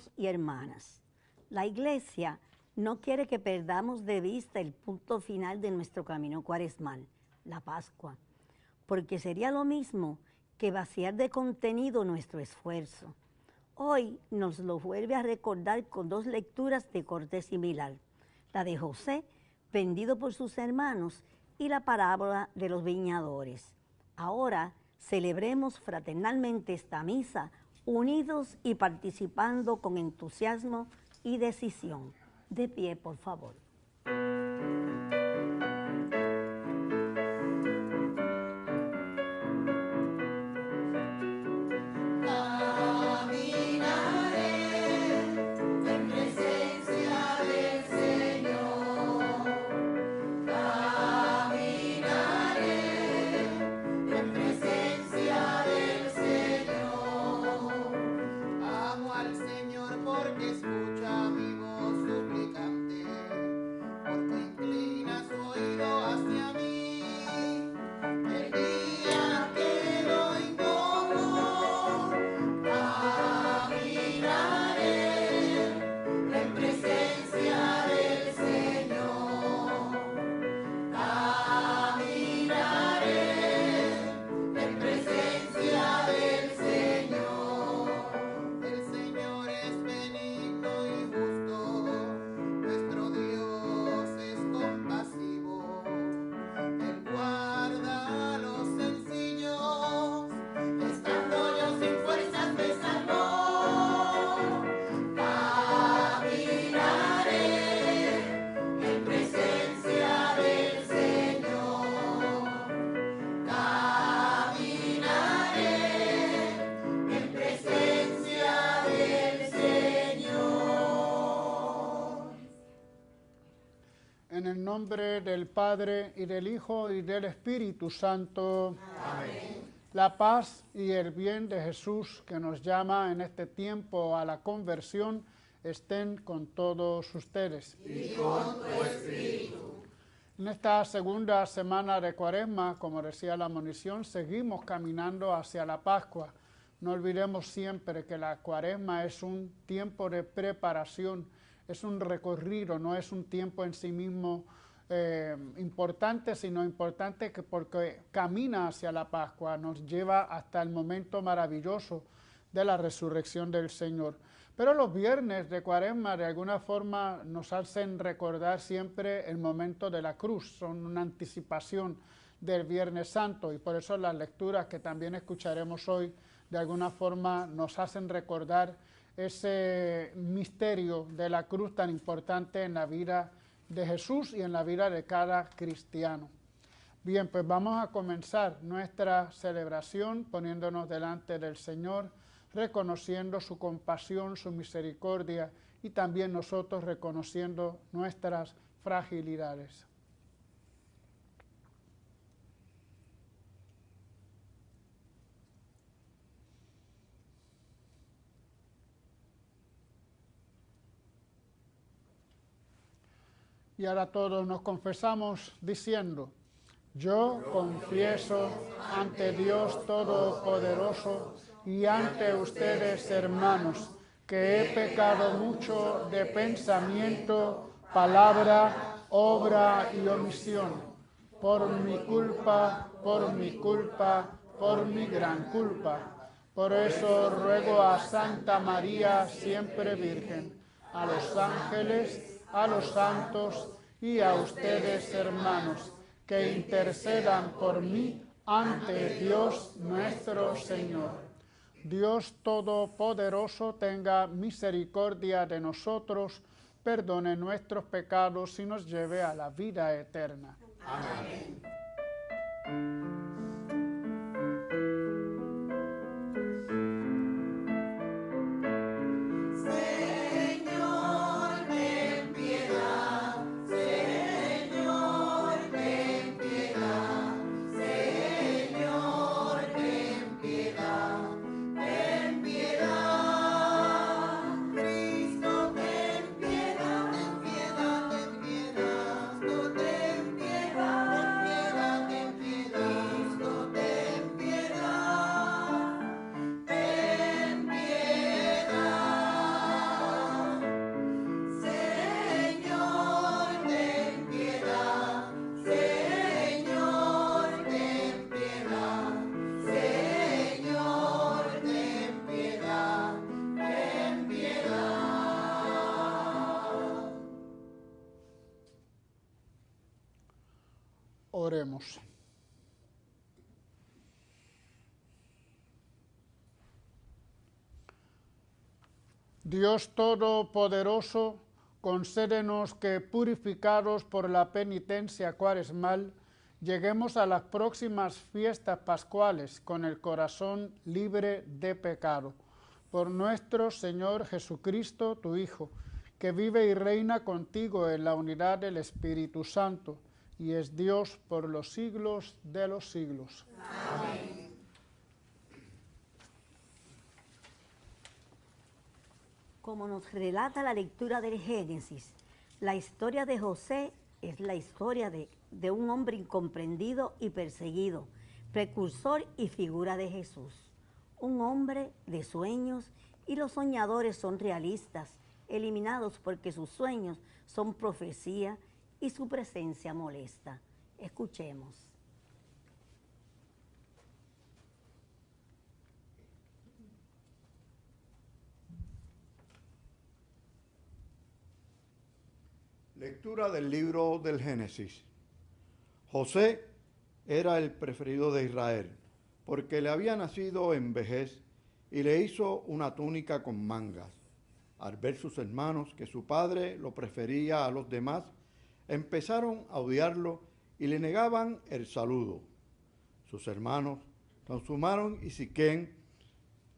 hermanos y hermanas. La Iglesia no quiere que perdamos de vista el punto final de nuestro camino cuaresmal, la Pascua, porque sería lo mismo que vaciar de contenido nuestro esfuerzo. Hoy nos lo vuelve a recordar con dos lecturas de corte similar, la de José, vendido por sus hermanos, y la parábola de los viñadores. Ahora celebremos fraternalmente esta misa, unidos y participando con entusiasmo y decisión. De pie, por favor. En el nombre del Padre, y del Hijo, y del Espíritu Santo. Amén. La paz y el bien de Jesús, que nos llama en este tiempo a la conversión, estén con todos ustedes. Y con tu espíritu. En esta segunda semana de Cuaresma, como decía la monición, seguimos caminando hacia la Pascua. No olvidemos siempre que la Cuaresma es un tiempo de preparación, es un recorrido, no es un tiempo en sí mismo importante, sino importante porque camina hacia la Pascua, nos lleva hasta el momento maravilloso de la resurrección del Señor. Pero los viernes de Cuaresma de alguna forma nos hacen recordar siempre el momento de la cruz, son una anticipación del Viernes Santo, y por eso las lecturas que también escucharemos hoy de alguna forma nos hacen recordar ese misterio de la cruz tan importante en la vida de Jesús y en la vida de cada cristiano. Bien, pues vamos a comenzar nuestra celebración poniéndonos delante del Señor, reconociendo su compasión, su misericordia, y también nosotros reconociendo nuestras fragilidades. Y ahora todos nos confesamos diciendo: yo confieso ante Dios Todopoderoso y ante ustedes, hermanos, que he pecado mucho de pensamiento, palabra, obra y omisión, por mi culpa, por mi gran culpa. Por eso ruego a Santa María, siempre Virgen, a los ángeles, a los santos y a ustedes, hermanos, que intercedan por mí ante Dios nuestro Señor. Dios Todopoderoso tenga misericordia de nosotros, perdone nuestros pecados y nos lleve a la vida eterna. Amén. Oremos. Dios Todopoderoso, concédenos que, purificados por la penitencia cuaresmal, lleguemos a las próximas fiestas pascuales con el corazón libre de pecado. Por nuestro Señor Jesucristo, tu Hijo, que vive y reina contigo en la unidad del Espíritu Santo, y es Dios por los siglos de los siglos. Amén. Como nos relata la lectura del Génesis, la historia de José es la historia de un hombre incomprendido y perseguido, precursor y figura de Jesús. Un hombre de sueños, y los soñadores son realistas, eliminados porque sus sueños son profecía y su presencia molesta. Escuchemos. Lectura del libro del Génesis. José era el preferido de Israel, porque le había nacido en vejez y le hizo una túnica con mangas. Al ver sus hermanos que su padre lo prefería a los demás, empezaron a odiarlo y le negaban el saludo. Sus hermanos consumaron y Siquén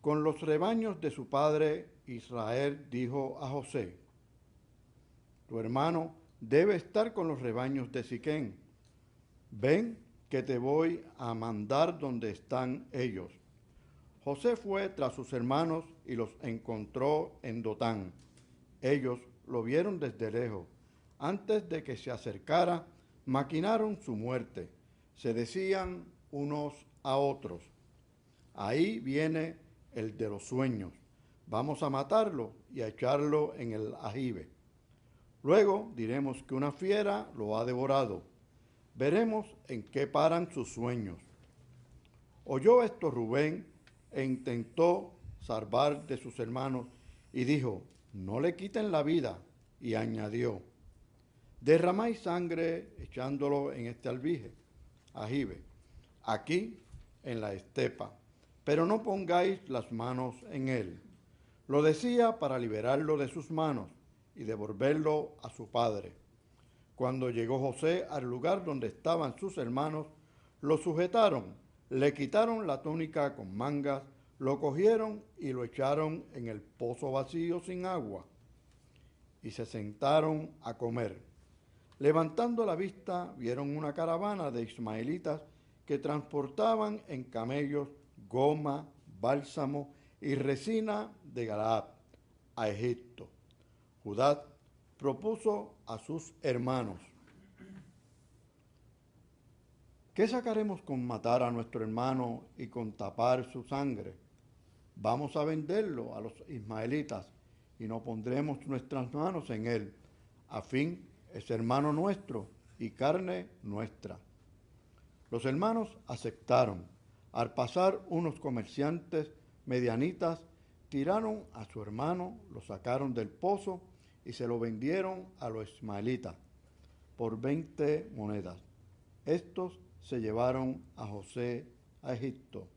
con los rebaños de su padre Israel dijo a José: tu hermano debe estar con los rebaños de Siquén. Ven que te voy a mandar donde están ellos. José fue tras sus hermanos y los encontró en Dotán. Ellos lo vieron desde lejos. Antes de que se acercara, maquinaron su muerte. Se decían unos a otros: ahí viene el de los sueños. Vamos a matarlo y a echarlo en el ajibe. Luego diremos que una fiera lo ha devorado. Veremos en qué paran sus sueños. Oyó esto Rubén e intentó salvar de sus hermanos y dijo: no le quiten la vida. Y añadió: derramáis sangre echándolo en este ajibe, aquí en la estepa, pero no pongáis las manos en él. Lo decía para liberarlo de sus manos y devolverlo a su padre. Cuando llegó José al lugar donde estaban sus hermanos, lo sujetaron, le quitaron la túnica con mangas, lo cogieron y lo echaron en el pozo vacío sin agua, y se sentaron a comer. Levantando la vista, vieron una caravana de ismaelitas que transportaban en camellos goma, bálsamo y resina de Galaad a Egipto. Judá propuso a sus hermanos: ¿qué sacaremos con matar a nuestro hermano y con tapar su sangre? Vamos a venderlo a los ismaelitas y no pondremos nuestras manos en él. A fin es hermano nuestro y carne nuestra. Los hermanos aceptaron. Al pasar unos comerciantes medianitas, tiraron a su hermano, lo sacaron del pozo y se lo vendieron a los ismaelitas por 20 monedas. Estos se llevaron a José a Egipto.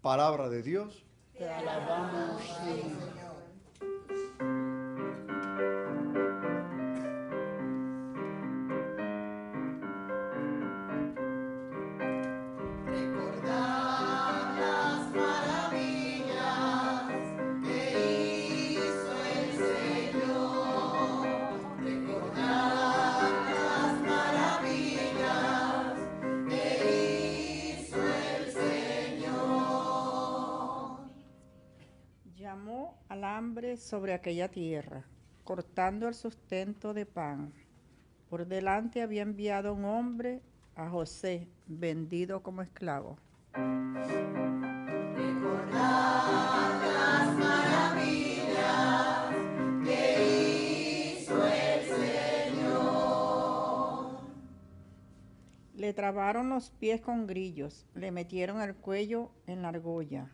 Palabra de Dios. Te alabamos, Señor. Llamó al hambre sobre aquella tierra, cortando el sustento de pan. Por delante había enviado un hombre a José, vendido como esclavo. Recordad las maravillas que hizo el Señor. Le trabaron los pies con grillos, le metieron el cuello en la argolla,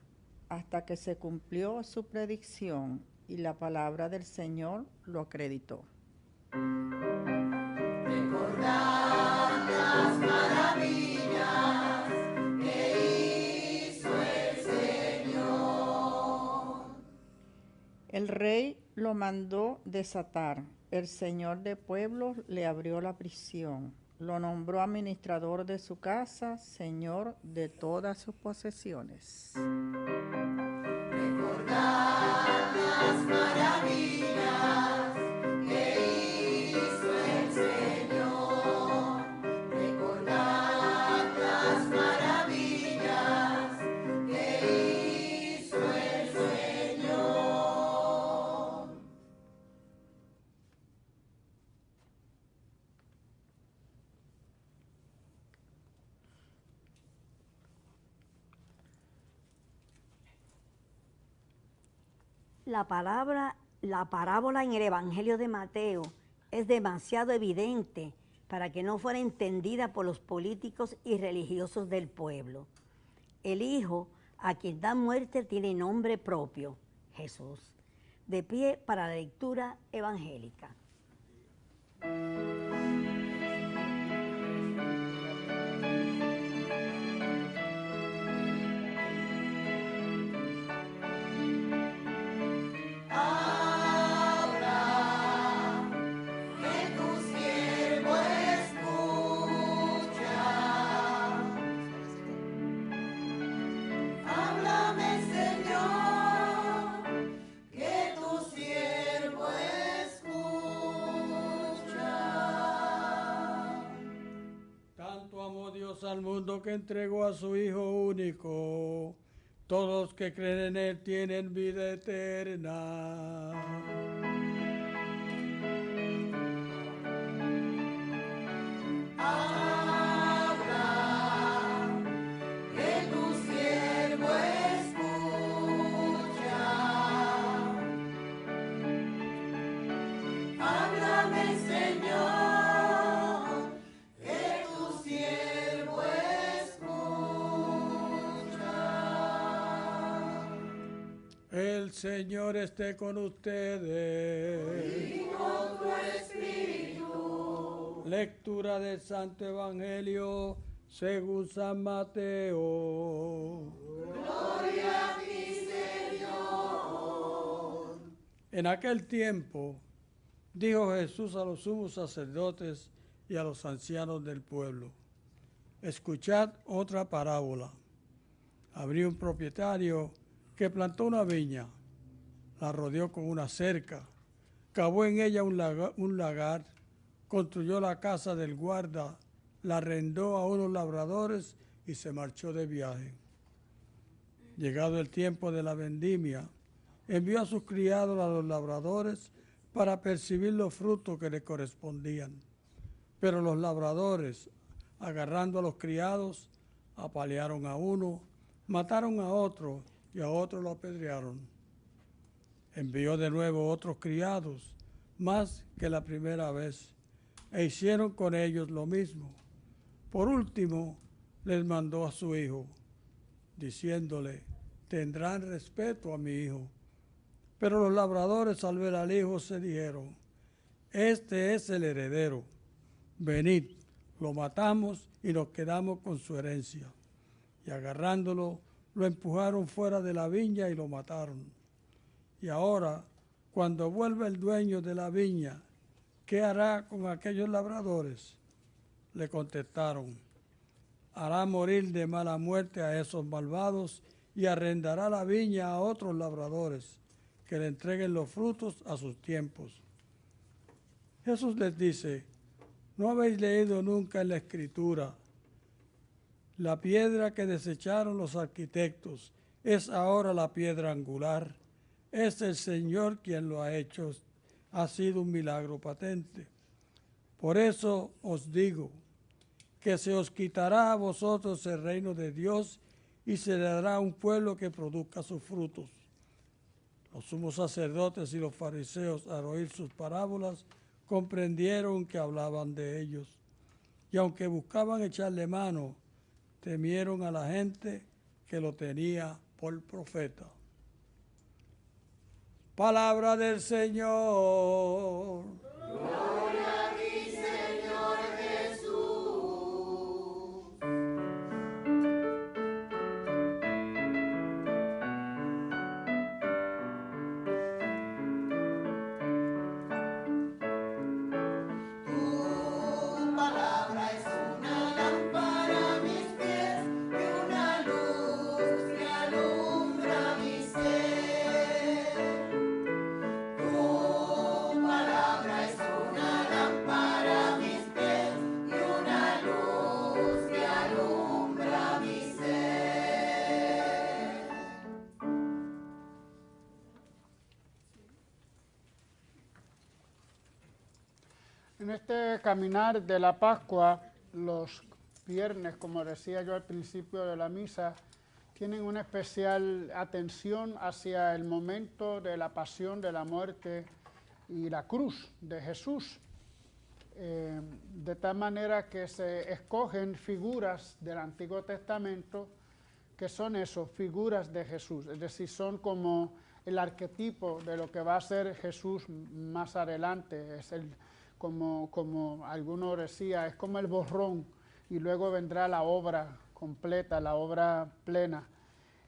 hasta que se cumplió su predicción y la palabra del Señor lo acreditó. rey lo mandó desatar. El señor de pueblos le abrió la prisión. Lo nombró administrador de su casa, señor de todas sus posesiones. Recordad las maravillas que hizo el Señor. Recordad las maravillas que hizo el Señor. La parábola en el Evangelio de Mateo es demasiado evidente para que no fuera entendida por los políticos y religiosos del pueblo. El Hijo, a quien da muerte, tiene nombre propio, Jesús. De pie para la lectura evangélica. Que tu siervo escucha. Háblame, Señor, que tu siervo escucha. Tanto amó Dios al mundo que entregó a su Hijo único. Todos los que creen en Él tienen vida eterna. Que tu siervo escucha. Háblame, Señor, que tu siervo escucha. El Señor esté con ustedes. Y con tu espíritu. Lectura del Santo Evangelio según San Mateo. Gloria a ti, Señor. En aquel tiempo dijo Jesús a los sumos sacerdotes y a los ancianos del pueblo: escuchad otra parábola. Habría un propietario que plantó una viña, la rodeó con una cerca, cavó en ella un lagar, construyó la casa del guarda, la arrendó a unos labradores y se marchó de viaje. Llegado el tiempo de la vendimia, envió a sus criados a los labradores para percibir los frutos que le correspondían. Pero los labradores, agarrando a los criados, apalearon a uno, mataron a otro y a otro lo apedrearon. Envió de nuevo otros criados, más que la primera vez, e hicieron con ellos lo mismo. Por último, les mandó a su hijo, diciéndole: tendrán respeto a mi hijo. Pero los labradores, al ver al hijo, se dijeron: este es el heredero, venid, lo matamos y nos quedamos con su herencia. Y agarrándolo, lo empujaron fuera de la viña y lo mataron. Y ahora, cuando vuelva el dueño de la viña, ¿qué hará con aquellos labradores? Le contestaron: hará morir de mala muerte a esos malvados y arrendará la viña a otros labradores, que le entreguen los frutos a sus tiempos. Jesús les dice: ¿no habéis leído nunca en la Escritura? La piedra que desecharon los arquitectos es ahora la piedra angular. Es el Señor quien lo ha hecho. Ha sido un milagro patente. Por eso os digo que se os quitará a vosotros el reino de Dios y se le dará a un pueblo que produzca sus frutos. Los sumos sacerdotes y los fariseos, al oír sus parábolas, comprendieron que hablaban de ellos. Y aunque buscaban echarle mano, temieron a la gente que lo tenía por profeta. Palabra del Señor. Gloria a ti, Señor Jesús. este caminar de la Pascua, los viernes, como decía yo al principio de la misa, tienen una especial atención hacia el momento de la pasión, de la muerte y la cruz de Jesús. De tal manera que se escogen figuras del Antiguo Testamento que son eso, figuras de Jesús, es decir, son como el arquetipo de lo que va a ser Jesús más adelante, es como alguno decía, es como el borrón y luego vendrá la obra completa, la obra plena.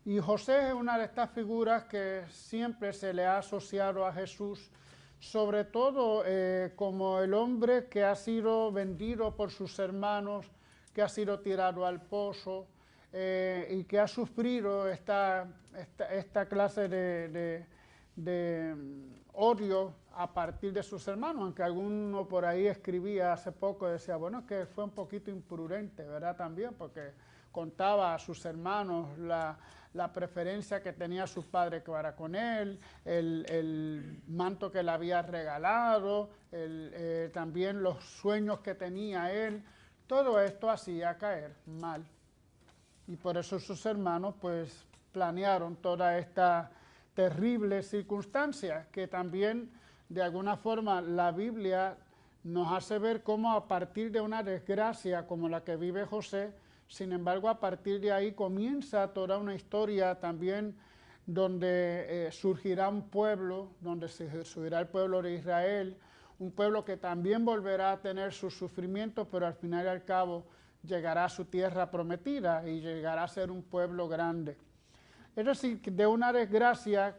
Y José es una de estas figuras que siempre se le ha asociado a Jesús, sobre todo como el hombre que ha sido vendido por sus hermanos, que ha sido tirado al pozo y que ha sufrido esta clase de odio a partir de sus hermanos, aunque alguno por ahí escribía hace poco, decía, bueno, es que fue un poquito imprudente, ¿verdad? También, porque contaba a sus hermanos la preferencia que tenía su padre para con él, el manto que le había regalado, también los sueños que tenía él, todo esto hacía caer mal. Y por eso sus hermanos pues planearon toda esta terrible circunstancia que también de alguna forma la Biblia nos hace ver cómo a partir de una desgracia como la que vive José, sin embargo a partir de ahí comienza toda una historia también donde surgirá un pueblo, donde se surgirá el pueblo de Israel, un pueblo que también volverá a tener sus sufrimientos, pero al final y al cabo llegará a su tierra prometida y llegará a ser un pueblo grande. Es decir, de una desgracia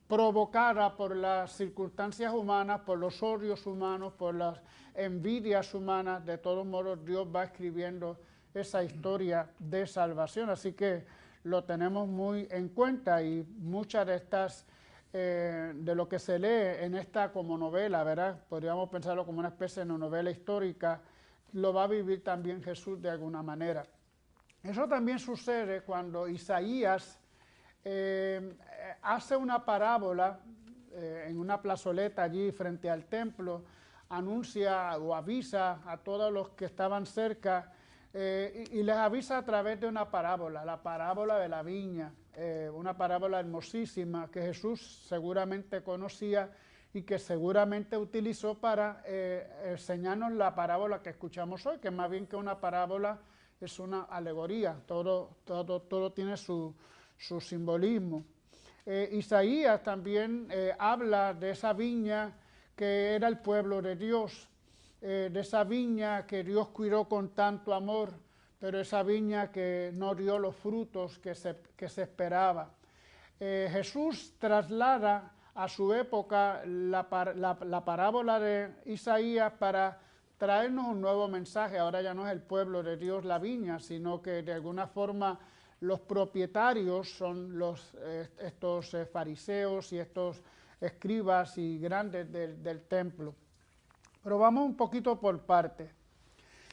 provocada por las circunstancias humanas, por los odios humanos, por las envidias humanas, de todos modos Dios va escribiendo esa historia de salvación, así que lo tenemos muy en cuenta y muchas de estas, de lo que se lee en esta como novela, ¿verdad? Podríamos pensarlo como una especie de novela histórica, lo va a vivir también Jesús de alguna manera. Eso también sucede cuando Isaías hace una parábola en una plazoleta allí frente al templo, anuncia o avisa a todos los que estaban cerca y les avisa a través de una parábola, la parábola de la viña, una parábola hermosísima que Jesús seguramente conocía y que seguramente utilizó para enseñarnos la parábola que escuchamos hoy, que más bien que una parábola es una alegoría, todo tiene su simbolismo. Isaías también habla de esa viña que era el pueblo de Dios, de esa viña que Dios cuidó con tanto amor, pero esa viña que no dio los frutos que se esperaba. Jesús traslada a su época la parábola de Isaías para traernos un nuevo mensaje. Ahora ya no es el pueblo de Dios la viña, sino que de alguna forma los propietarios son estos fariseos y estos escribas y grandes del templo. Pero vamos un poquito por parte.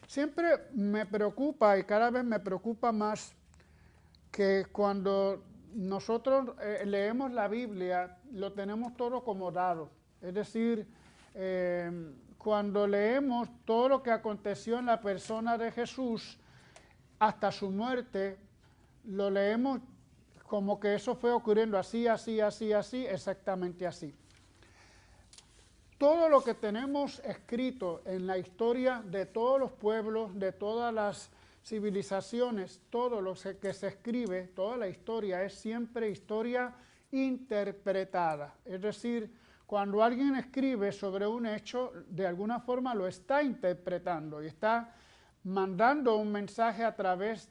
Siempre me preocupa y cada vez me preocupa más que cuando nosotros leemos la Biblia, lo tenemos todo como dado. Es decir, cuando leemos todo lo que aconteció en la persona de Jesús hasta su muerte, lo leemos como que eso fue ocurriendo así, exactamente así. Todo lo que tenemos escrito en la historia de todos los pueblos, de todas las civilizaciones, todo lo que se escribe, toda la historia es siempre historia interpretada. Es decir, cuando alguien escribe sobre un hecho, de alguna forma lo está interpretando y está mandando un mensaje a través,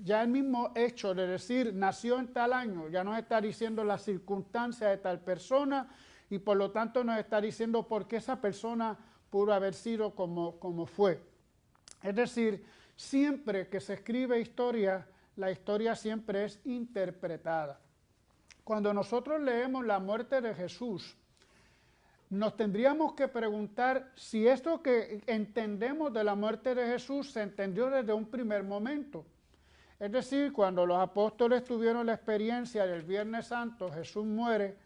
ya el mismo hecho de decir nació en tal año, ya nos está diciendo las circunstancias de tal persona y por lo tanto nos está diciendo por qué esa persona pudo haber sido como fue. Es decir, siempre que se escribe historia, la historia siempre es interpretada. Cuando nosotros leemos la muerte de Jesús, nos tendríamos que preguntar si esto que entendemos de la muerte de Jesús se entendió desde un primer momento. Es decir, cuando los apóstoles tuvieron la experiencia del Viernes Santo, Jesús muere,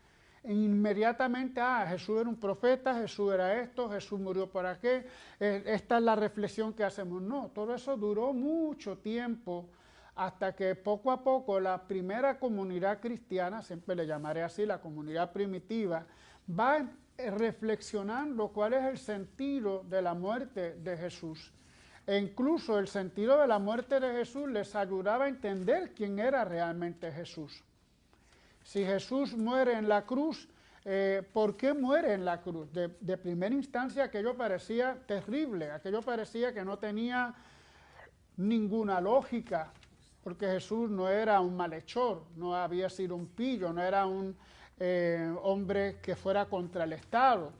inmediatamente, Jesús era un profeta, Jesús era esto, Jesús murió por aquel, esta es la reflexión que hacemos. No, todo eso duró mucho tiempo hasta que poco a poco la primera comunidad cristiana, siempre le llamaré así, la comunidad primitiva, va reflexionando cuál es el sentido de la muerte de Jesús. E incluso el sentido de la muerte de Jesús les ayudaba a entender quién era realmente Jesús. Si Jesús muere en la cruz, ¿por qué muere en la cruz? De primera instancia aquello parecía terrible, aquello parecía que no tenía ninguna lógica, porque Jesús no era un malhechor, no había sido un pillo, no era un hombre que fuera contra el Estado.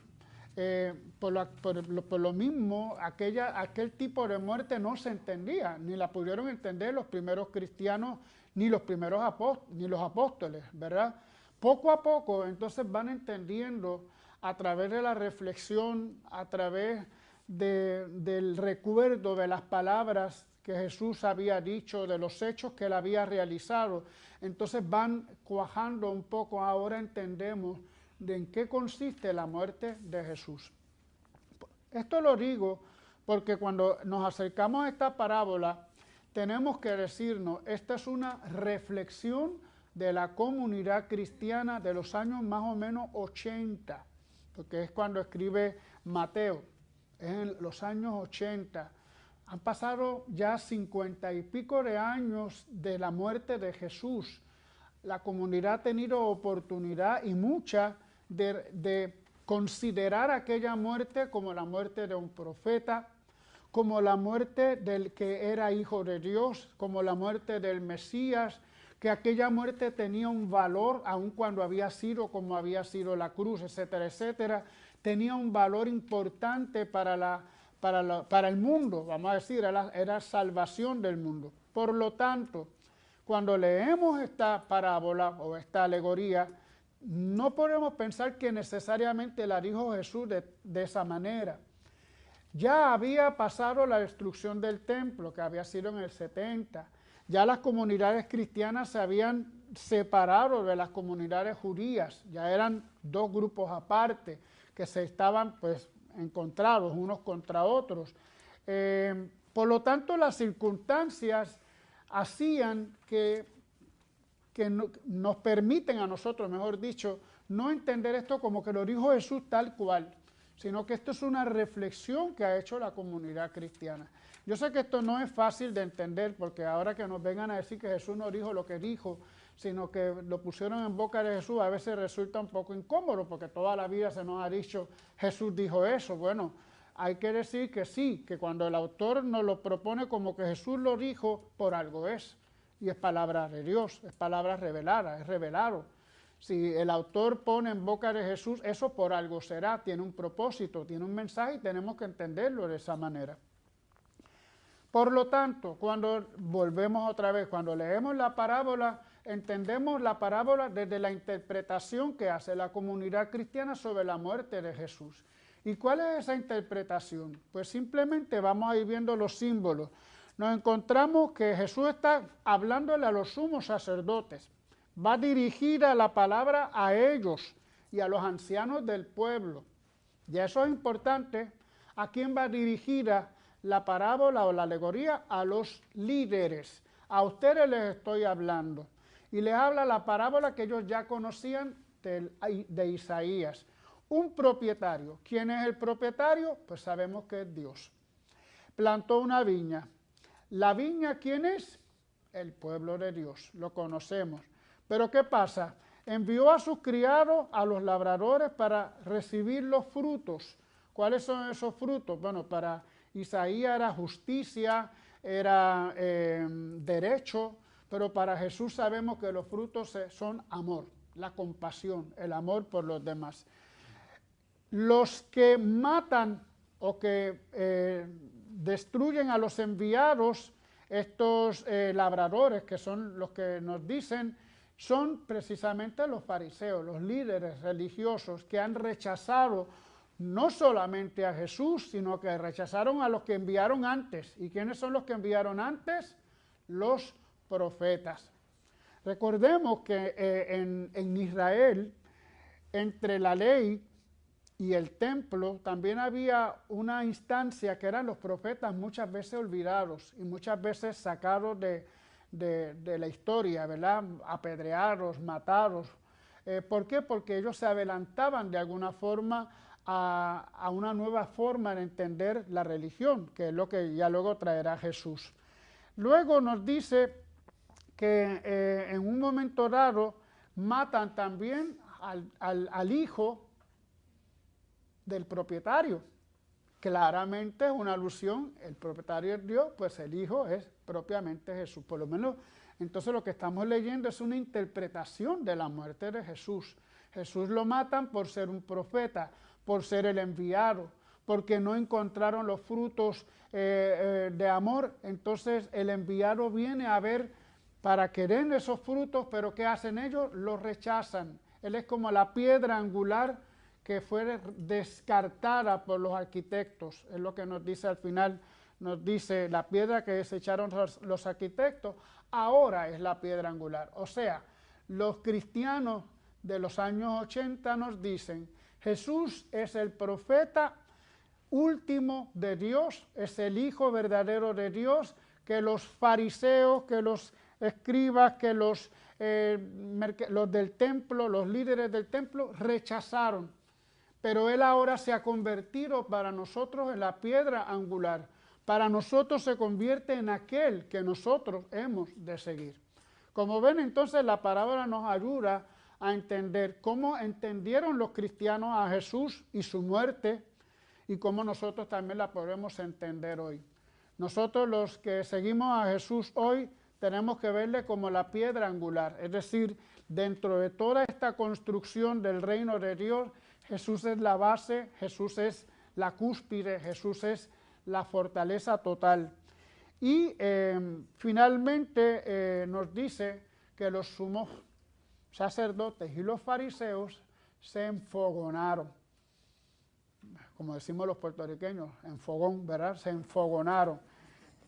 Por lo mismo, aquel tipo de muerte no se entendía, ni la pudieron entender los primeros cristianos, ni los apóstoles, ¿verdad? Poco a poco, entonces van entendiendo a través de la reflexión, a través del recuerdo de las palabras que Jesús había dicho, de los hechos que él había realizado. Entonces van cuajando un poco, ahora entendemos de en qué consiste la muerte de Jesús. Esto lo digo porque cuando nos acercamos a esta parábola, tenemos que decirnos, esta es una reflexión de la comunidad cristiana de los años más o menos 80, porque es cuando escribe Mateo, es en los años 80. Han pasado ya 50 y pico de años de la muerte de Jesús. La comunidad ha tenido oportunidad y mucha de considerar aquella muerte como la muerte de un profeta, como la muerte del que era hijo de Dios, como la muerte del Mesías, que aquella muerte tenía un valor, aun cuando había sido como había sido la cruz, etcétera, etcétera, tenía un valor importante para el mundo, vamos a decir, era salvación del mundo. Por lo tanto, cuando leemos esta parábola o esta alegoría, no podemos pensar que necesariamente la dijo Jesús de esa manera. Ya había pasado la destrucción del templo, que había sido en el 70. Ya las comunidades cristianas se habían separado de las comunidades judías. Ya eran dos grupos aparte, que se estaban pues encontrados unos contra otros. Por lo tanto, las circunstancias hacían que nos permiten a nosotros, mejor dicho, no entender esto como que lo dijo Jesús tal cual, sino que esto es una reflexión que ha hecho la comunidad cristiana. Yo sé que esto no es fácil de entender, porque ahora que nos vengan a decir que Jesús no dijo lo que dijo, sino que lo pusieron en boca de Jesús, a veces resulta un poco incómodo, porque toda la vida se nos ha dicho, Jesús dijo eso. Bueno, hay que decir que sí, que cuando el autor nos lo propone como que Jesús lo dijo, por algo es. Y es palabra de Dios, es palabra revelada, es revelado. Si el autor pone en boca de Jesús, eso por algo será, tiene un propósito, tiene un mensaje y tenemos que entenderlo de esa manera. Por lo tanto, cuando volvemos otra vez, cuando leemos la parábola, entendemos la parábola desde la interpretación que hace la comunidad cristiana sobre la muerte de Jesús. ¿Y cuál es esa interpretación? Pues simplemente vamos a ir viendo los símbolos. Nos encontramos que Jesús está hablándole a los sumos sacerdotes. Va dirigida la palabra a ellos y a los ancianos del pueblo. Y eso es importante. ¿A quién va dirigida la parábola o la alegoría? A los líderes. A ustedes les estoy hablando. Y les habla la parábola que ellos ya conocían de Isaías. Un propietario. ¿Quién es el propietario? Pues sabemos que es Dios. Plantó una viña. ¿La viña quién es? El pueblo de Dios. Lo conocemos. Pero ¿qué pasa? Envió a sus criados, a los labradores, para recibir los frutos. ¿Cuáles son esos frutos? Bueno, para Isaías era justicia, era derecho, pero para Jesús sabemos que los frutos son amor, la compasión, el amor por los demás. Los que matan o que destruyen a los enviados, estos labradores, que son los que nos dicen, son precisamente los fariseos, los líderes religiosos que han rechazado no solamente a Jesús, sino que rechazaron a los que enviaron antes. ¿Y quiénes son los que enviaron antes? Los profetas. Recordemos que en Israel entre la ley y el templo también había una instancia que eran los profetas muchas veces olvidados y muchas veces sacados de la historia, ¿verdad? Apedreados, matados. ¿Por qué? Porque ellos se adelantaban de alguna forma a una nueva forma de entender la religión, que es lo que ya luego traerá Jesús. Luego nos dice que en un momento dado matan también al hijo del propietario. Claramente es una alusión, el propietario es Dios, pues el hijo es propiamente Jesús. Por lo menos, entonces lo que estamos leyendo es una interpretación de la muerte de Jesús. Jesús lo matan por ser un profeta, por ser el enviado, porque no encontraron los frutos de amor. Entonces el enviado viene a ver para que den esos frutos, pero ¿qué hacen ellos? Los rechazan. Él es como la piedra angular que fue descartada por los arquitectos. Es lo que nos dice al final, nos dice la piedra que desecharon los arquitectos, ahora es la piedra angular. O sea, los cristianos de los años 80 nos dicen, Jesús es el profeta último de Dios, es el Hijo verdadero de Dios, que los fariseos, que los escribas, que los del templo, los líderes del templo, rechazaron. Pero Él ahora se ha convertido para nosotros en la piedra angular. Para nosotros se convierte en aquel que nosotros hemos de seguir. Como ven, entonces la parábola nos ayuda a entender cómo entendieron los cristianos a Jesús y su muerte y cómo nosotros también la podemos entender hoy. Nosotros los que seguimos a Jesús hoy tenemos que verle como la piedra angular, es decir, dentro de toda esta construcción del reino de Dios, Jesús es la base, Jesús es la cúspide, Jesús es la fortaleza total. Y finalmente nos dice que los sumos sacerdotes y los fariseos se enfogonaron. Como decimos los puertorriqueños, en fogón, ¿verdad? Se enfogonaron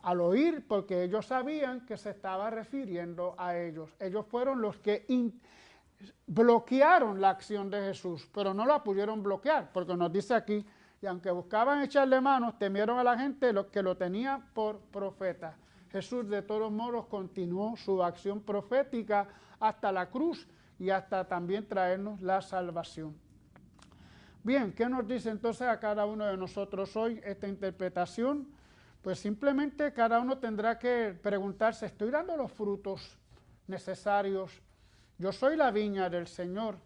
al oír, porque ellos sabían que se estaba refiriendo a ellos. Ellos fueron los que bloquearon la acción de Jesús, pero no la pudieron bloquear, porque nos dice aquí, y aunque buscaban echarle manos, temieron a la gente que lo tenía por profeta. Jesús de todos modos continuó su acción profética hasta la cruz y hasta también traernos la salvación. Bien, ¿qué nos dice entonces a cada uno de nosotros hoy esta interpretación? Pues simplemente cada uno tendrá que preguntarse, ¿estoy dando los frutos necesarios? Yo soy la viña del Señor,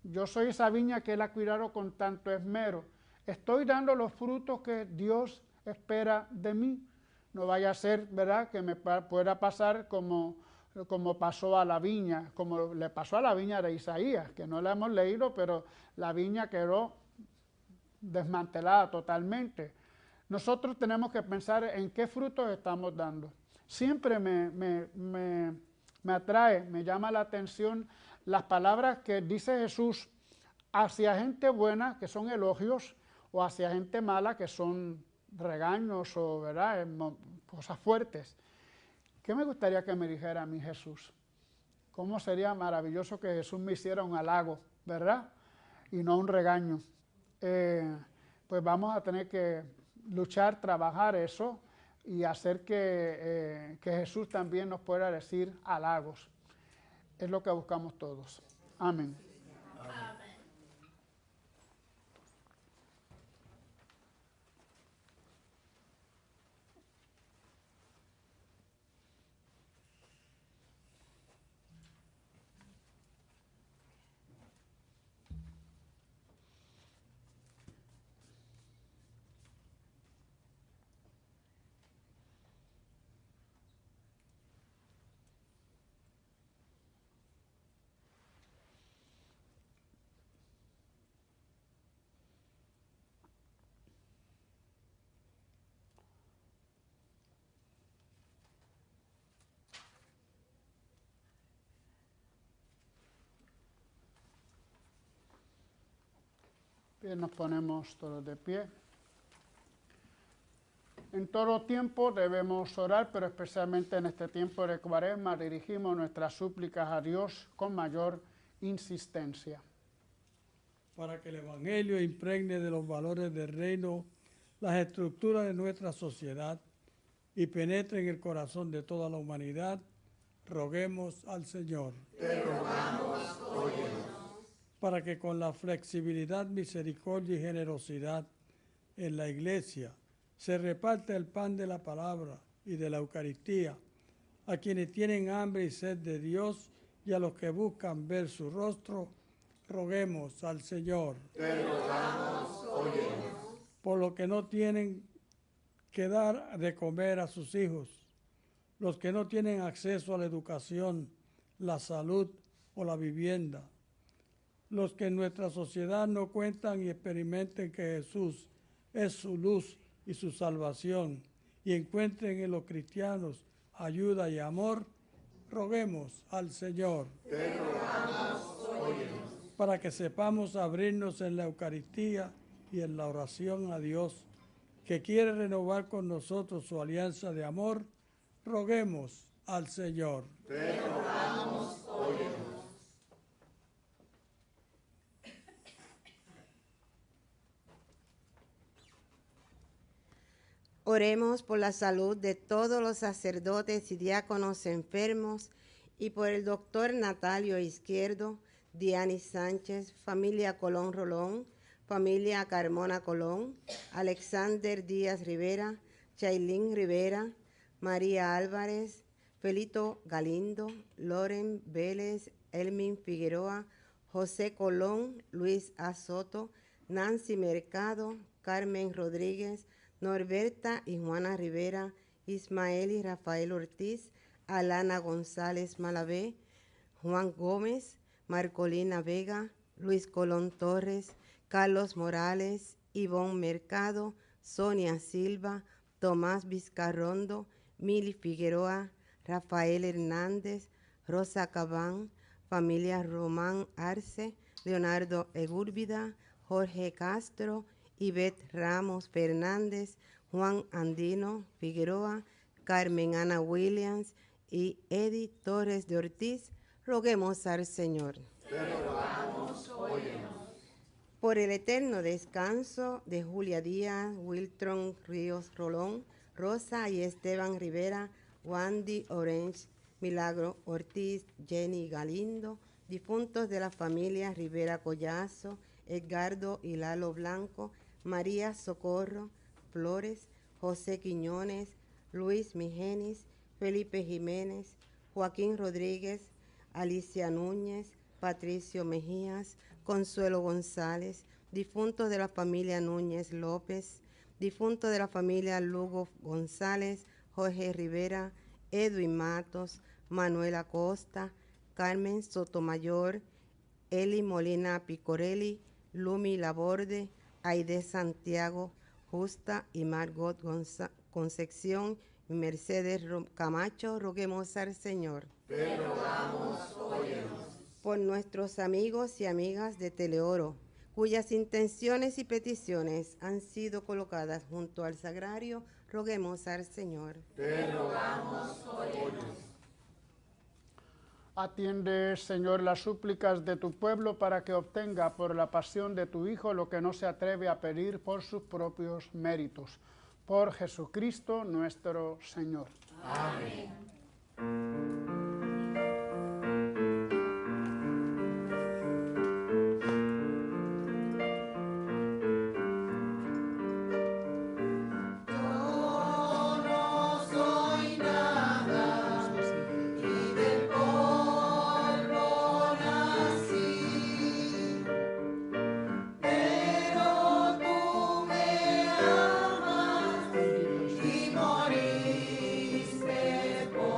yo soy esa viña que Él ha cuidado con tanto esmero. ¿Estoy dando los frutos que Dios espera de mí? No vaya a ser, ¿verdad?, que me pueda pasar como pasó a la viña, como le pasó a la viña de Isaías, que no la hemos leído, pero la viña quedó desmantelada totalmente. Nosotros tenemos que pensar en qué frutos estamos dando. Siempre me atrae, me llama la atención las palabras que dice Jesús hacia gente buena, que son elogios, o hacia gente mala, que son regaños o, ¿verdad?, cosas fuertes. ¿Qué me gustaría que me dijera a mí Jesús? ¿Cómo sería maravilloso que Jesús me hiciera un halago, ¿verdad?, y no un regaño. Pues vamos a tener que luchar, trabajar eso y hacer que Jesús también nos pueda decir halagos. Es lo que buscamos todos. Amén. Bien, nos ponemos todos de pie. En todo tiempo debemos orar, pero especialmente en este tiempo de Cuaresma dirigimos nuestras súplicas a Dios con mayor insistencia. para que el Evangelio impregne de los valores del reino las estructuras de nuestra sociedad y penetre en el corazón de toda la humanidad, roguemos al Señor. Te rogamos, óyenos. Para que con la flexibilidad, misericordia y generosidad en la Iglesia se reparta el pan de la palabra y de la Eucaristía a quienes tienen hambre y sed de Dios y a los que buscan ver su rostro, roguemos al Señor. Te rogamos, óyenos. Por lo que no tienen que dar de comer a sus hijos, los que no tienen acceso a la educación, la salud o la vivienda, los que en nuestra sociedad no cuentan y experimenten que Jesús es su luz y su salvación y encuentren en los cristianos ayuda y amor, roguemos al Señor. Te rogamos, óyenos. Para que sepamos abrirnos en la Eucaristía y en la oración a Dios, que quiere renovar con nosotros su alianza de amor, roguemos al Señor. Te rogamos, óyenos. Oremos por la salud de todos los sacerdotes y diáconos enfermos y por el doctor Natalio Izquierdo, Dianis Sánchez, familia Colón Rolón, familia Carmona Colón, Alexander Díaz Rivera, Chailín Rivera, María Álvarez, Felito Galindo, Loren Vélez, Elmin Figueroa, José Colón, Luis A. Soto, Nancy Mercado, Carmen Rodríguez, Norberta y Juana Rivera, Ismael y Rafael Ortiz, Alana González Malavé, Juan Gómez, Marcolina Vega, Luis Colón Torres, Carlos Morales, Ivonne Mercado, Sonia Silva, Tomás Vizcarrondo, Mili Figueroa, Rafael Hernández, Rosa Cabán, familia Román Arce, Leonardo Egúrbida, Jorge Castro, Ivette Ramos Fernández, Juan Andino Figueroa, Carmen Ana Williams y Edith Torres de Ortiz, roguemos al Señor. Te rogamos, óyenos. Por el eterno descanso de Julia Díaz, Wiltron Ríos Rolón, Rosa y Esteban Rivera, Wandy Orange, Milagro Ortiz, Jenny Galindo, difuntos de la familia Rivera Collazo, Edgardo y Lalo Blanco, María Socorro Flores, José Quiñones, Luis Migenis, Felipe Jiménez, Joaquín Rodríguez, Alicia Núñez, Patricio Mejías, Consuelo González, difuntos de la familia Núñez López, difuntos de la familia Lugo González, Jorge Rivera, Edwin Matos, Manuel Acosta, Carmen Sotomayor, Eli Molina Picorelli, Lumi Laborde, Aide Santiago Justa y Margot Concepción y Mercedes Camacho, roguemos al Señor. Te rogamos, óyenos. Por nuestros amigos y amigas de Teleoro, cuyas intenciones y peticiones han sido colocadas junto al sagrario, roguemos al Señor. Te rogamos, óyenos. Atiende, Señor, las súplicas de tu pueblo para que obtenga por la pasión de tu Hijo lo que no se atreve a pedir por sus propios méritos. Por Jesucristo nuestro Señor. Amén. Bendito sea. Y moriste por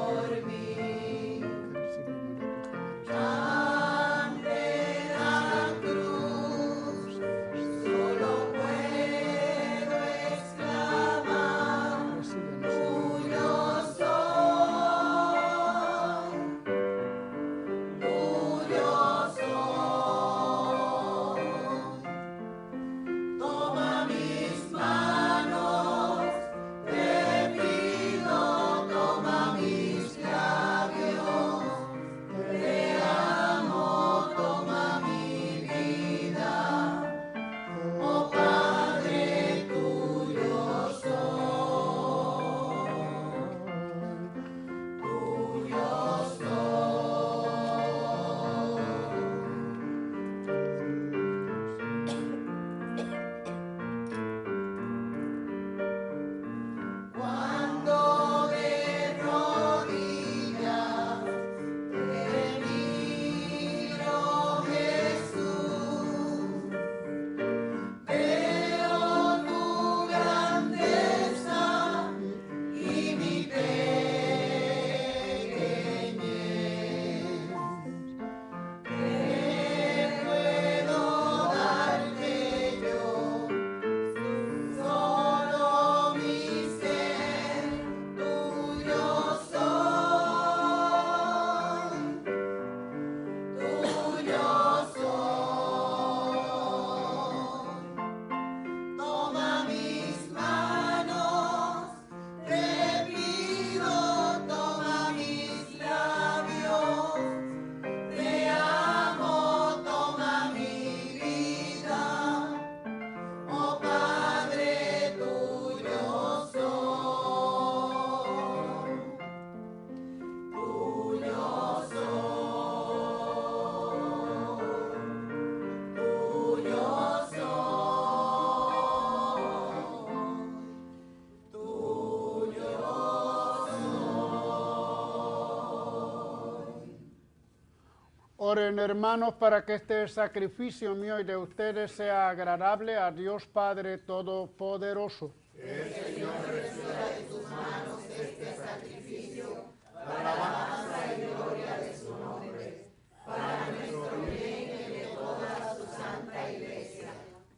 Oren, hermanos, para que este sacrificio mío y de ustedes sea agradable a Dios Padre Todopoderoso. El Señor reciba de tus manos este sacrificio, para alabanza y gloria de su nombre, para nuestro bien y de toda su santa iglesia.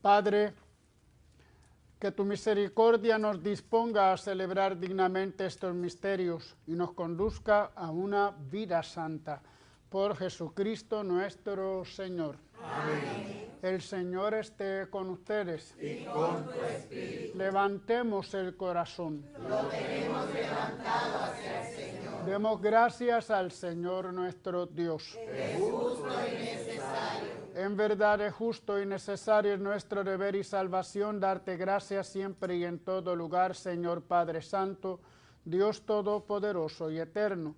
Padre, que tu misericordia nos disponga a celebrar dignamente estos misterios y nos conduzca a una vida santa. Por Jesucristo nuestro Señor. Amén. El Señor esté con ustedes. Y con tu espíritu. Levantemos el corazón. Lo tenemos levantado hacia el Señor. Demos gracias al Señor nuestro Dios. Es justo y necesario. En verdad es justo y necesario, es nuestro deber y salvación darte gracias siempre y en todo lugar, Señor Padre Santo, Dios Todopoderoso y Eterno,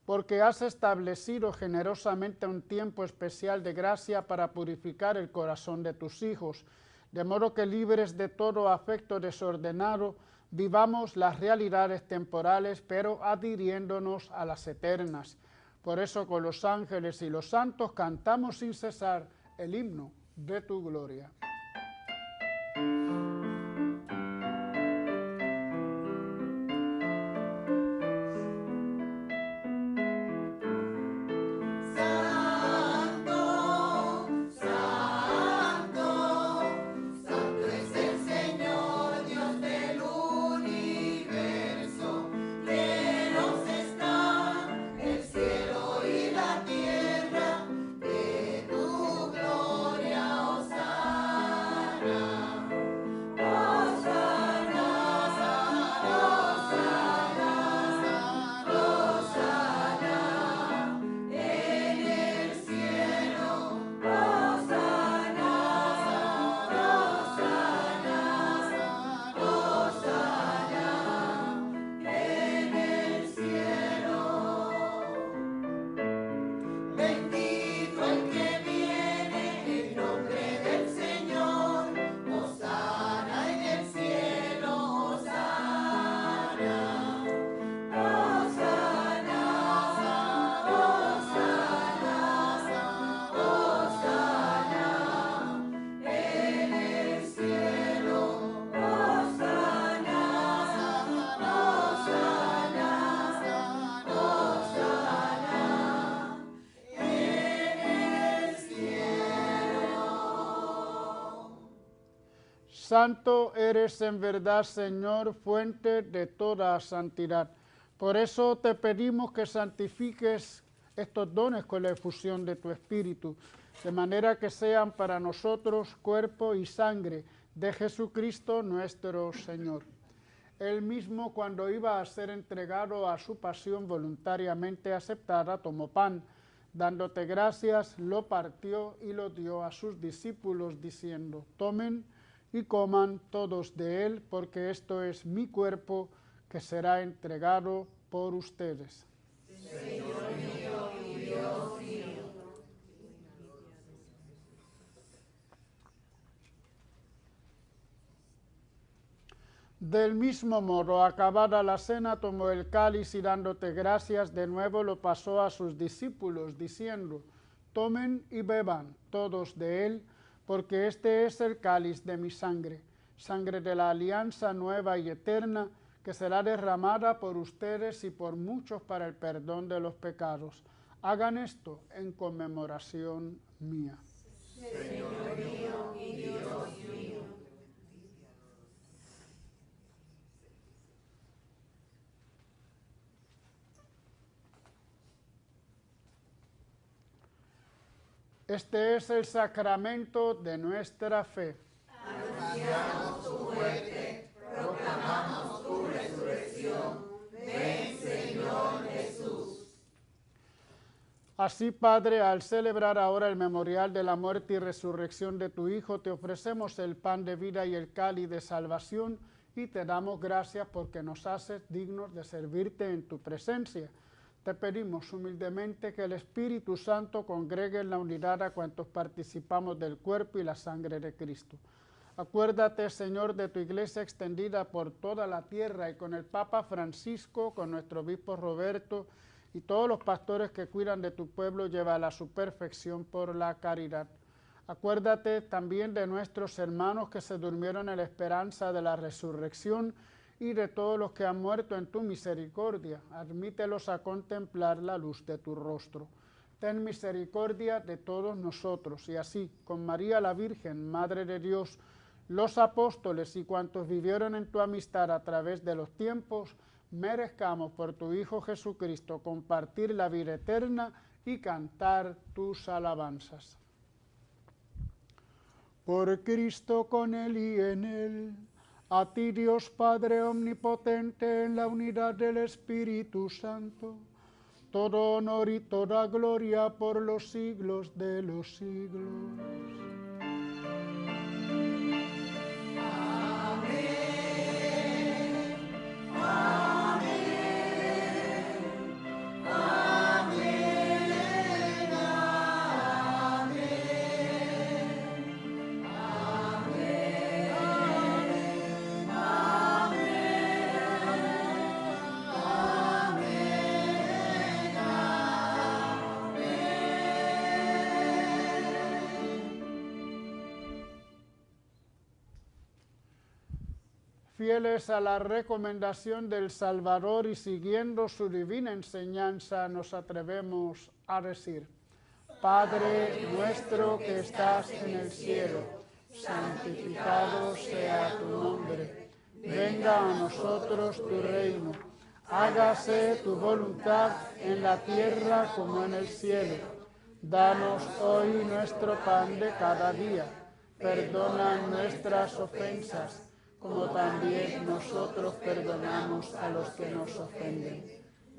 porque has establecido generosamente un tiempo especial de gracia para purificar el corazón de tus hijos, de modo que libres de todo afecto desordenado, vivamos las realidades temporales, pero adhiriéndonos a las eternas. Por eso con los ángeles y los santos cantamos sin cesar el himno de tu gloria. Santo eres en verdad, Señor, fuente de toda santidad. Por eso te pedimos que santifiques estos dones con la efusión de tu Espíritu, de manera que sean para nosotros cuerpo y sangre de Jesucristo nuestro Señor. Él mismo, cuando iba a ser entregado a su pasión voluntariamente aceptada, tomó pan, dándote gracias, lo partió y lo dio a sus discípulos, diciendo: tomen y coman todos de él, porque esto es mi cuerpo que será entregado por ustedes. Señor mío y Dios mío. Del mismo modo, acabada la cena, tomó el cáliz y dándote gracias, de nuevo lo pasó a sus discípulos, diciendo: tomen y beban todos de él, porque este es el cáliz de mi sangre, sangre de la alianza nueva y eterna, que será derramada por ustedes y por muchos para el perdón de los pecados. Hagan esto en conmemoración mía. Señor mío y Dios mío. Este es el sacramento de nuestra fe. Anunciamos tu muerte, proclamamos tu resurrección. Ven, Señor Jesús. Así, Padre, al celebrar ahora el memorial de la muerte y resurrección de tu Hijo, te ofrecemos el pan de vida y el cáliz de salvación y te damos gracias porque nos haces dignos de servirte en tu presencia. Te pedimos humildemente que el Espíritu Santo congregue en la unidad a cuantos participamos del cuerpo y la sangre de Cristo. Acuérdate, Señor, de tu iglesia extendida por toda la tierra y con el Papa Francisco, con nuestro obispo Roberto y todos los pastores que cuidan de tu pueblo, llévala a su perfección por la caridad. Acuérdate también de nuestros hermanos que se durmieron en la esperanza de la resurrección y de todos los que han muerto en tu misericordia. Admítelos a contemplar la luz de tu rostro. Ten misericordia de todos nosotros, y así, con María la Virgen, Madre de Dios, los apóstoles y cuantos vivieron en tu amistad a través de los tiempos, merezcamos por tu Hijo Jesucristo compartir la vida eterna y cantar tus alabanzas. Por Cristo, con Él y en Él, a ti Dios Padre omnipotente, en la unidad del Espíritu Santo, todo honor y toda gloria por los siglos de los siglos. Fieles a la recomendación del Salvador y siguiendo su divina enseñanza, nos atrevemos a decir: Padre nuestro que estás en el cielo, santificado sea tu nombre. Venga a nosotros tu reino. Hágase tu voluntad en la tierra como en el cielo. Danos hoy nuestro pan de cada día. Perdona nuestras ofensas, como también nosotros perdonamos a los que nos ofenden.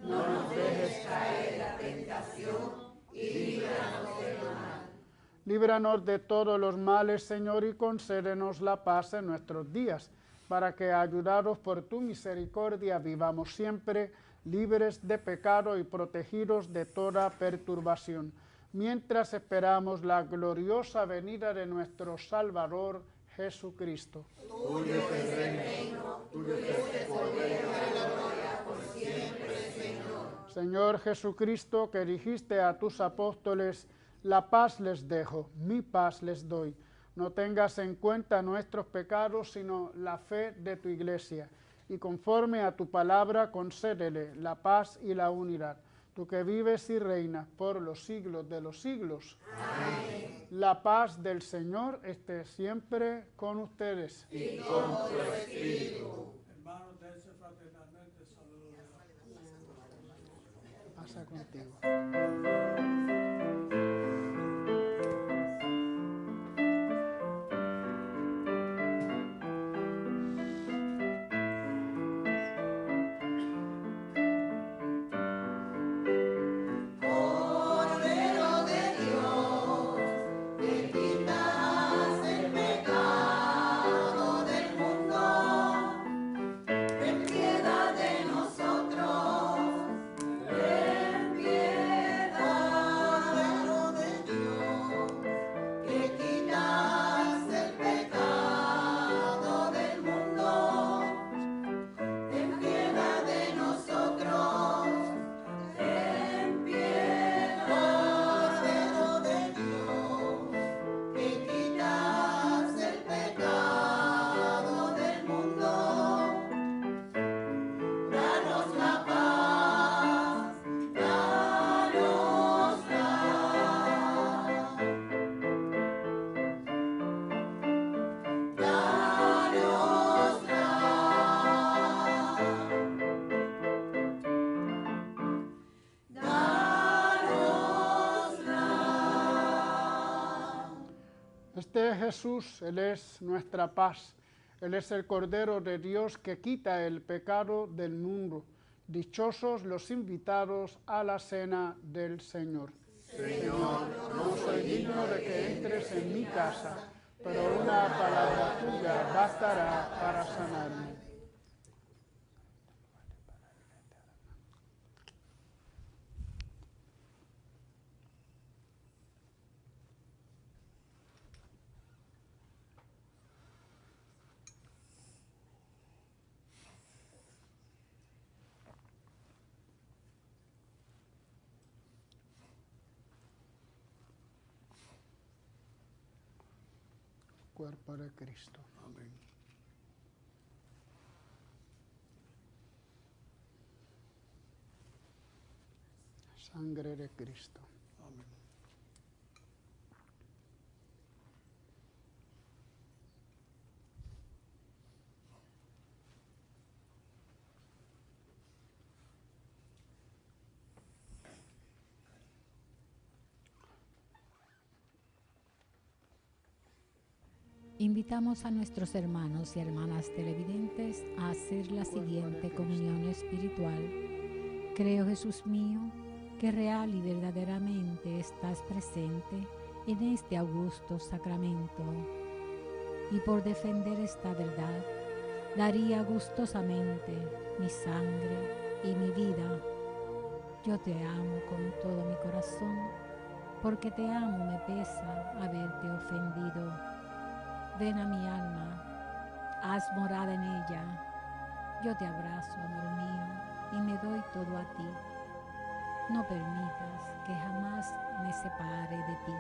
No nos dejes caer en la tentación y líbranos del mal. Líbranos de todos los males, Señor, y concédenos la paz en nuestros días, para que, ayudados por tu misericordia, vivamos siempre libres de pecado y protegidos de toda perturbación, mientras esperamos la gloriosa venida de nuestro Salvador, Jesucristo. Tuyo es el reino, tuyo es el poder y la gloria por siempre, Señor. Señor Jesucristo, que dijiste a tus apóstoles: la paz les dejo, mi paz les doy. No tengas en cuenta nuestros pecados, sino la fe de tu Iglesia. Y conforme a tu palabra, concédele la paz y la unidad. Tú que vives y reinas por los siglos de los siglos. Amén. La paz del Señor esté siempre con ustedes. Y con tu espíritu. Hermanos, dense fraternalmente saludos. Pasa contigo. Este es Jesús, Él es nuestra paz. Él es el Cordero de Dios que quita el pecado del mundo. Dichosos los invitados a la cena del Señor. Señor, No soy digno de que entres en mi casa, pero una palabra tuya bastará para sanarme. cuerpo de Cristo. Amén. Sangre de Cristo. Amén. Invitamos a nuestros hermanos y hermanas televidentes a hacer la siguiente comunión espiritual. Creo, Jesús mío, que real y verdaderamente estás presente en este augusto sacramento. Y por defender esta verdad, daría gustosamente mi sangre y mi vida. Yo te amo con todo mi corazón, porque te amo me pesa haberte ofendido. Ven a mi alma, haz morada en ella. Yo te abrazo, amor mío, y me doy todo a ti. No permitas que jamás me separe de ti.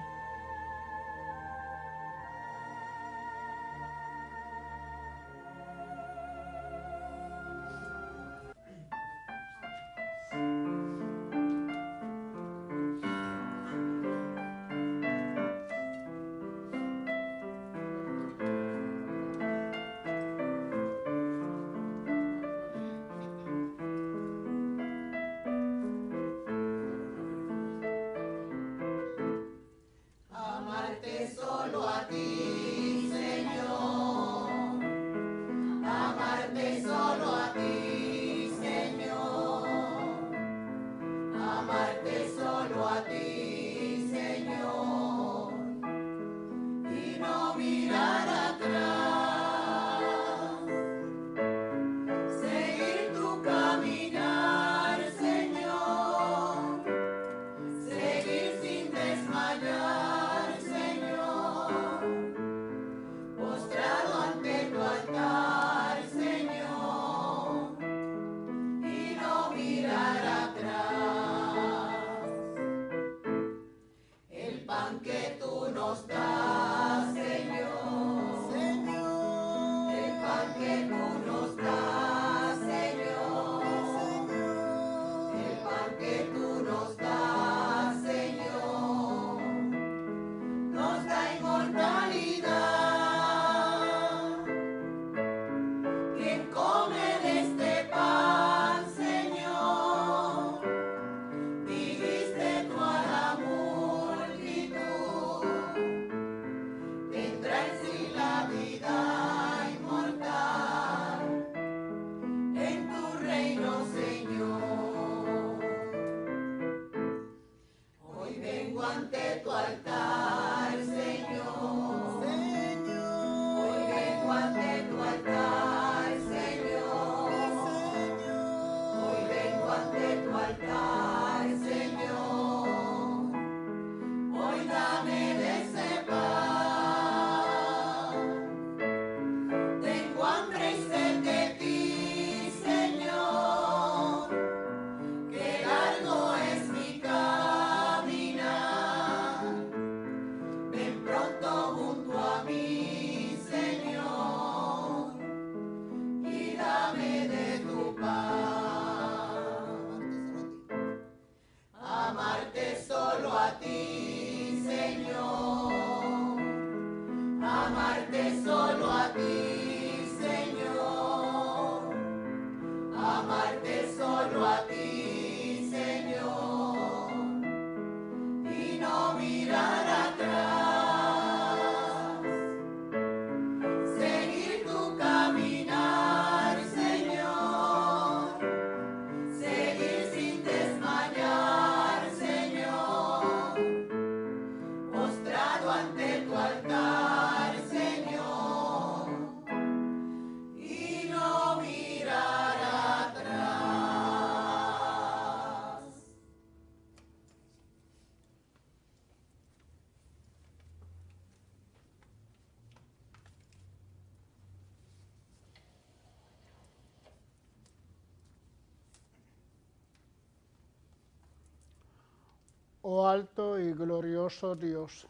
Oh alto y glorioso Dios,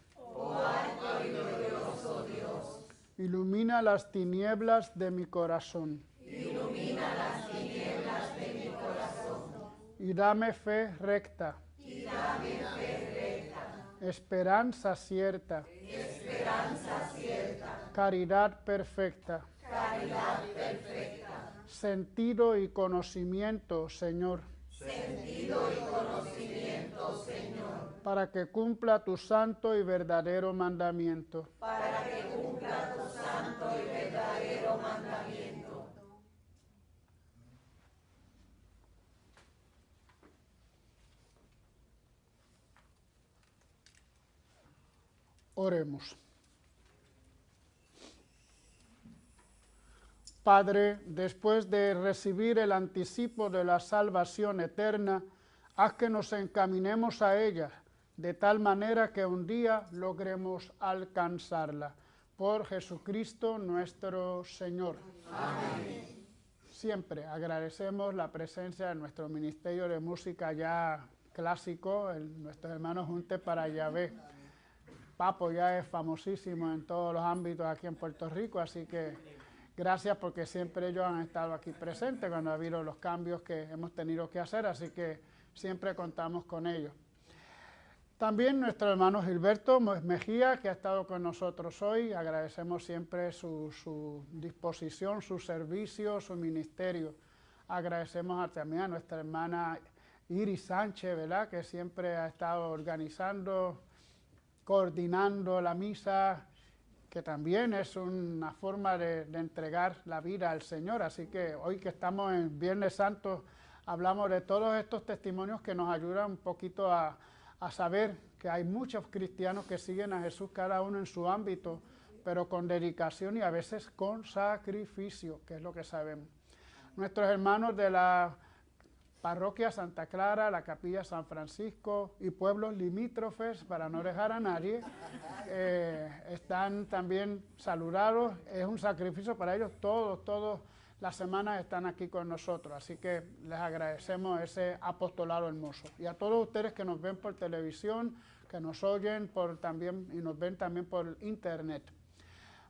Ilumina las tinieblas de mi corazón. Ilumina las tinieblas de mi corazón. Y dame fe recta. Y dame fe recta. Esperanza cierta. Esperanza cierta. Caridad perfecta. Caridad perfecta. Sentido y conocimiento, Señor. Sentido y conocimiento, Señor. Para que cumpla tu santo y verdadero mandamiento. Para que cumpla tu santo y verdadero mandamiento. Oremos. Padre, después de recibir el anticipo de la salvación eterna, haz que nos encaminemos a ella, de tal manera que un día logremos alcanzarla. Por Jesucristo nuestro Señor. Amén. Siempre agradecemos la presencia de nuestro Ministerio de Música ya clásico, nuestros hermanos Junte para Yahvé. Papo ya es famosísimo en todos los ámbitos aquí en Puerto Rico, así que gracias porque siempre ellos han estado aquí presentes cuando ha habido los cambios que hemos tenido que hacer, así que siempre contamos con ellos. También nuestro hermano Gilberto Mejía, que ha estado con nosotros hoy, agradecemos siempre su disposición, su servicio, su ministerio. Agradecemos también a nuestra hermana Iris Sánchez, ¿verdad?, que siempre ha estado organizando, coordinando la misa, que también es una forma de entregar la vida al Señor. Así que hoy que estamos en Viernes Santo, hablamos de todos estos testimonios que nos ayudan un poquito a saber que hay muchos cristianos que siguen a Jesús, cada uno en su ámbito, pero con dedicación y a veces con sacrificio, que es lo que sabemos. Nuestros hermanos de la Parroquia Santa Clara, la Capilla San Francisco y pueblos limítrofes, para no dejar a nadie, están también saludados. Es un sacrificio para ellos, todos las semanas están aquí con nosotros, así que les agradecemos ese apostolado hermoso. Y a todos ustedes que nos ven por televisión, que nos oyen y nos ven también por internet.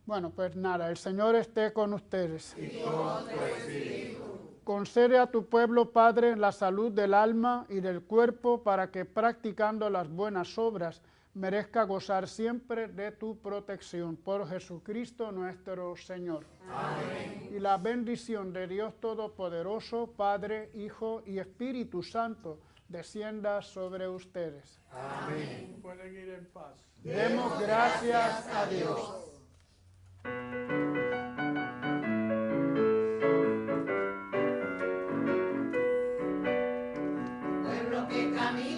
Bueno, pues nada, el Señor esté con ustedes. Y con tu espíritu. Concede a tu pueblo, Padre, la salud del alma y del cuerpo, para que practicando las buenas obras merezca gozar siempre de tu protección. Por Jesucristo nuestro Señor. Amén. Y la bendición de Dios Todopoderoso, Padre, Hijo y Espíritu Santo, descienda sobre ustedes. Amén. Pueden ir en paz. Demos gracias a Dios. Pueblo que camina